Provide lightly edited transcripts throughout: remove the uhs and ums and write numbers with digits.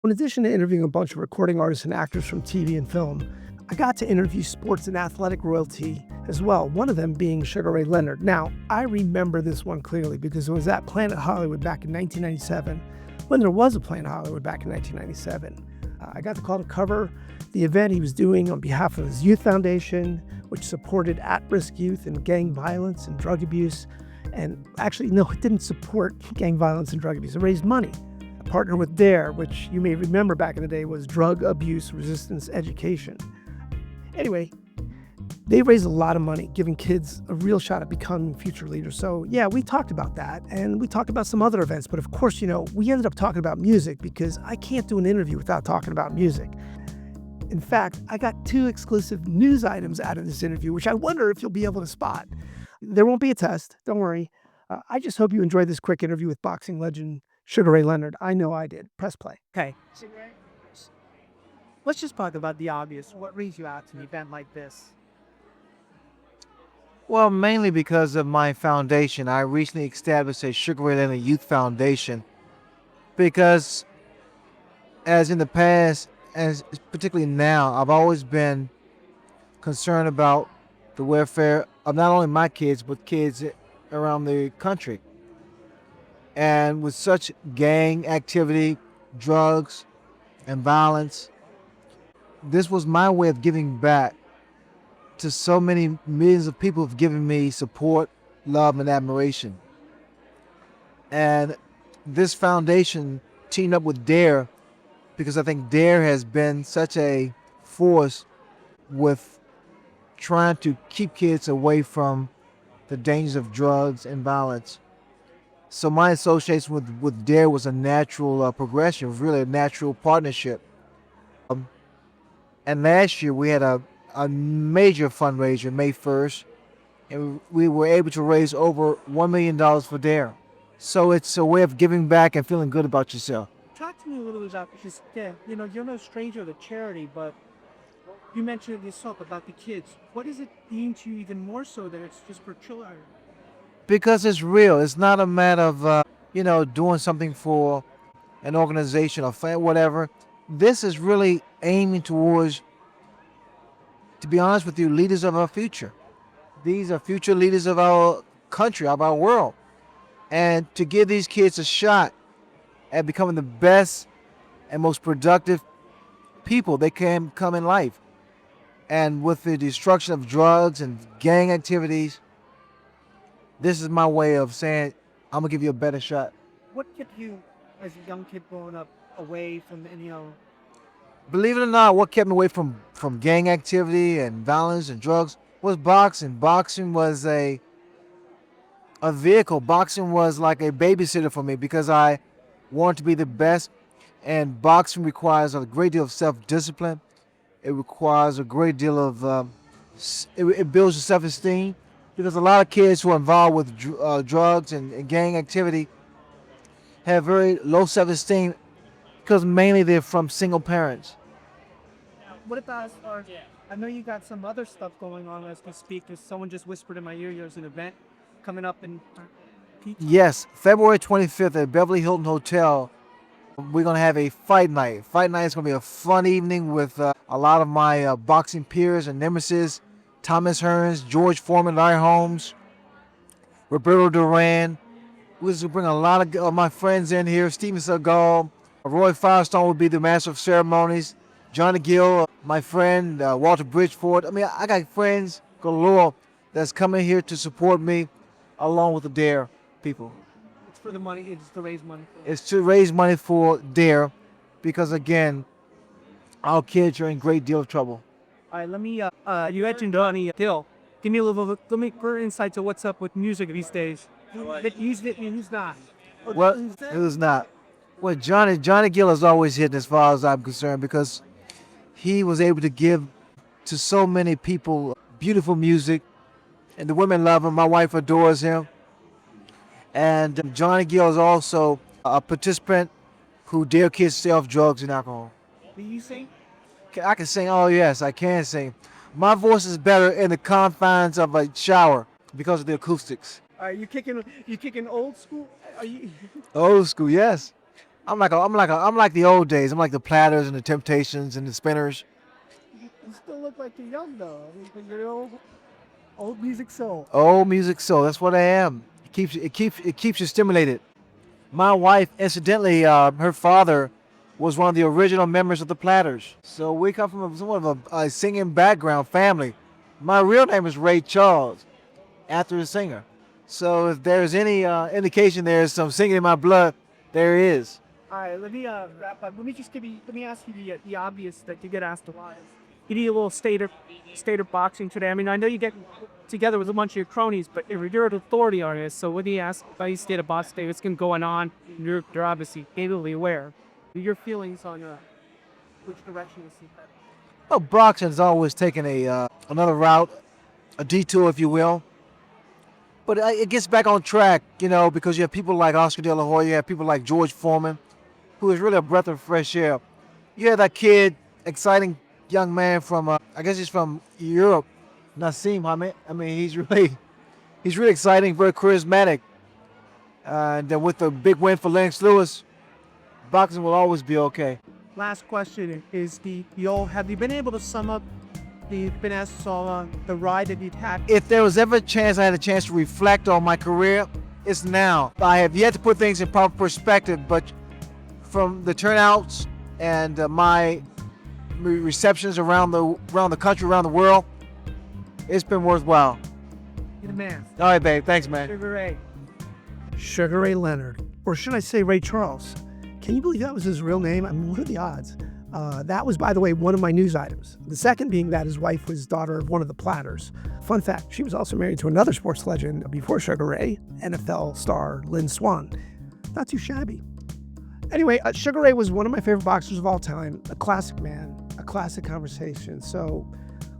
In addition to interviewing a bunch of recording artists and actors from TV and film, I got to interview sports and athletic royalty as well, one of them being Sugar Ray Leonard. Now, I remember this one clearly because it was at Planet Hollywood back in 1997, when there was a Planet Hollywood back in 1997. I got the call to cover the event he was doing on behalf of his youth foundation, which supported at-risk youth and gang violence and drug abuse. And actually, no, it didn't support gang violence and drug abuse. It raised money. I partnered with DARE, which you may remember back in the day was Drug Abuse Resistance Education. Anyway, they raised a lot of money, giving kids a real shot at becoming future leaders. So yeah, we talked about that, and we talked about some other events. But of course, we ended up talking about music because I can't do an interview without talking about music. In fact, I got 2 exclusive news items out of this interview, which I wonder if you'll be able to spot. There won't be a test, don't worry. I just hope you enjoyed this quick interview with boxing legend Sugar Ray Leonard. I know I did. Press play. Okay. Let's just talk about the obvious. What brings you out to an event like this? Well, mainly because of my foundation. I recently established a Sugar Ray Leonard Youth Foundation because, as in the past, as particularly now, I've always been concerned about the welfare of not only my kids, but kids around the country. And with such gang activity, drugs, and violence, this was my way of giving back to so many millions of people who've given me support, love, and admiration. And this foundation teamed up with DARE because I think DARE has been such a force with trying to keep kids away from the dangers of drugs and violence. So my association with DARE was a natural progression. It was really a natural partnership. And last year we had a major fundraiser, May 1st, and we were able to raise over $1 million for DARE. So it's a way of giving back and feeling good about yourself. Talk to me a little bit about, because, yeah, you're no stranger to charity, but you mentioned it yourself about the kids. What does it mean to you even more so that it's just for children? Because it's real. It's not a matter of, doing something for an organization or whatever. This is really aiming towards, to be honest with you, leaders of our future. These are future leaders of our country, of our world. And to give these kids a shot at becoming the best and most productive people they can become in life. And with the destruction of drugs and gang activities, this is my way of saying, I'm going to give you a better shot. What kept you, as a young kid growing up, away from, Believe it or not, what kept me away from gang activity and violence and drugs was boxing. Boxing was a vehicle. Boxing was like a babysitter for me because I wanted to be the best. And boxing requires a great deal of self-discipline. It requires a great deal of, it builds your self-esteem. Because a lot of kids who are involved with drugs and gang activity have very low self-esteem because mainly they're from single parents. What about as far as, I know you got some other stuff going on as we speak. There's someone just whispered in my ear there's an event coming up in Yes, February 25th at Beverly Hilton Hotel, we're going to have a fight night. Fight night is going to be a fun evening with a lot of my boxing peers and nemesis, Thomas Hearns, George Foreman, Larry Holmes, Roberto Duran. We're going to bring a lot of my friends in here. Steven Seagal, Roy Firestone will be the master of ceremonies. Johnny Gill, my friend, Walter Bridgeford. I mean, I got friends galore that's coming here to support me along with the DARE people. It's for the money. It's to raise money. It's to raise money for DARE because, again, our kids are in a great deal of trouble. All right, let me, you mentioned Donnie Dill. Give me a little, let me further insight to what's up with music these days. Who's not? Well, who's not? Well, Johnny Gill has always hit as far as I'm concerned because he was able to give to so many people beautiful music, and the women love him. My wife adores him. And Johnny Gill is also a participant who dare kids to stay off drugs and alcohol. Do you sing? I can sing. Oh yes, I can sing. My voice is better in the confines of a shower because of the acoustics. Are you kicking old school? Are you? Old school, yes. I'm like the old days. I'm like the Platters and the Temptations and the Spinners. You still look like you're young though. I mean, you're old music soul. Old music soul. That's what I am. It keeps you stimulated. My wife, incidentally, her father was one of the original members of the Platters. So we come from somewhat of a singing background family. My real name is Ray Charles, after the singer. So if there's any indication there's some singing in my blood, there is. All right, let me wrap up. Let me ask you the obvious that you get asked a lot. You need a little state of boxing today. I mean, I know you get together with a bunch of your cronies, but you're an authority on this. So when you ask about your state of boxing today, what's going on? You're obviously capably aware. Your feelings on which direction you see that? Well, boxing's always taken another route, a detour, if you will. But it gets back on track, because you have people like Oscar De La Hoya, you have people like George Foreman, who is really a breath of fresh air. You have that kid, exciting young man from, I guess he's from Europe, Nassim Hamed. I mean, he's really exciting, very charismatic. And then with the big win for Lennox Lewis, boxing will always be okay. Last question is have you been able to sum up the ride that you've had? If there was ever a chance I had a chance to reflect on my career, it's now. I have yet to put things in proper perspective, but from the turnouts and my receptions around the country, around the world, it's been worthwhile. You're the man. All right, babe. Thanks, man. Sugar Ray. Sugar Ray Leonard. Or should I say Ray Charles? Can you believe that was his real name? I mean, what are the odds? That was, by the way, one of my news items. The second being that his wife was daughter of one of the Platters. Fun fact, she was also married to another sports legend before Sugar Ray, NFL star Lynn Swann. Not too shabby. Anyway, Sugar Ray was one of my favorite boxers of all time, a classic man, a classic conversation. So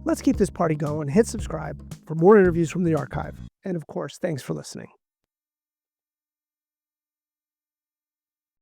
let's keep this party going. Hit subscribe for more interviews from the archive. And of course, thanks for listening.